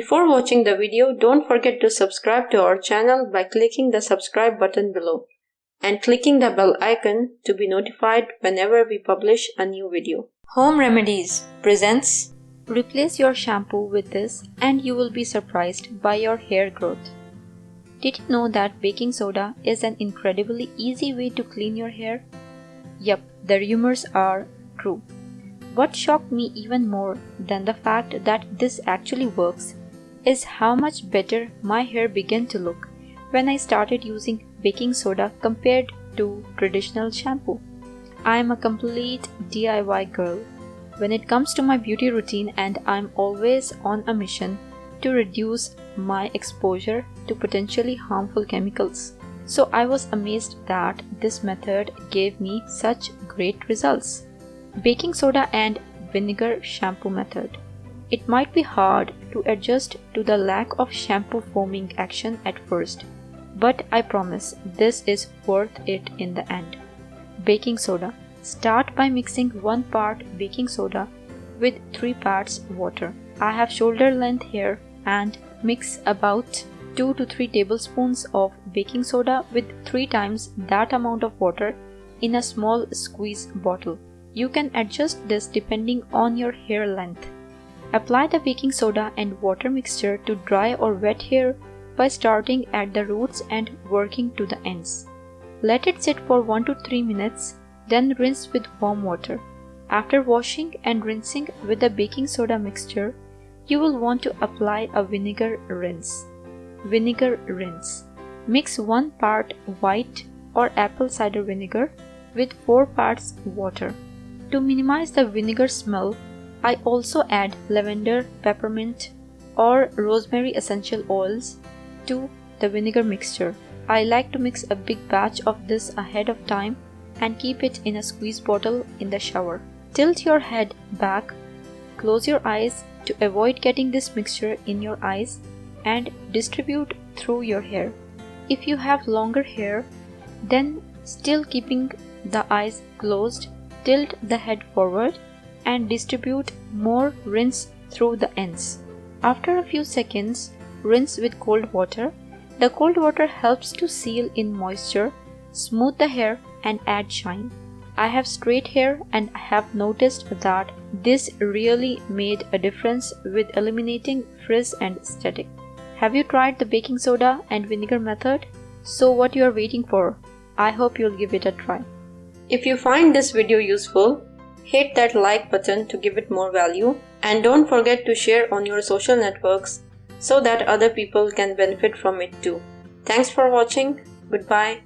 Before watching the video, don't forget to subscribe to our channel by clicking the subscribe button below and clicking the bell icon to be notified whenever we publish a new video. Home Remedies presents. Replace your shampoo with this and you will be surprised by your hair growth. Did you know that baking soda is an incredibly easy way to clean your hair? Yup, the rumors are true. What shocked me even more than the fact that this actually works is how much better my hair began to look when I started using baking soda compared to traditional shampoo. I am a complete DIY girl when it comes to my beauty routine, and I'm always on a mission to reduce my exposure to potentially harmful chemicals. So I was amazed that this method gave me such great results. Baking soda and vinegar shampoo method. It might be hard to adjust to the lack of shampoo foaming action at first, but I promise this is worth it in the end. Baking soda. Start by mixing 1 part baking soda with 3 parts water. I have shoulder length hair and mix about 2 to 3 tablespoons of baking soda with 3 times that amount of water in a small squeeze bottle. You can adjust this depending on your hair length. Apply the baking soda and water mixture to dry or wet hair by starting at the roots and working to the ends. Let it sit for 1 to 3 minutes. Then rinse with warm water. After washing and rinsing with the baking soda mixture, you will want to apply a vinegar rinse. Vinegar rinse. Mix 1 part white or apple cider vinegar with 4 parts water. To minimize the vinegar smell, I also add lavender, peppermint, or rosemary essential oils to the vinegar mixture. I like to mix a big batch of this ahead of time and keep it in a squeeze bottle in the shower. Tilt your head back, close your eyes to avoid getting this mixture in your eyes, and distribute through your hair. If you have longer hair, then still keeping the eyes closed, tilt the head forward and distribute more rinse through the ends. After a few seconds, rinse with cold water. The cold water helps to seal in moisture, smooth the hair, and add shine. I have straight hair and I have noticed that this really made a difference with eliminating frizz and static. Have you tried the baking soda and vinegar method? So what you are waiting for? I hope you'll give it a try. If you find this video useful, hit that like button to give it more value, and don't forget to share on your social networks so that other people can benefit from it too. Thanks for watching. Goodbye.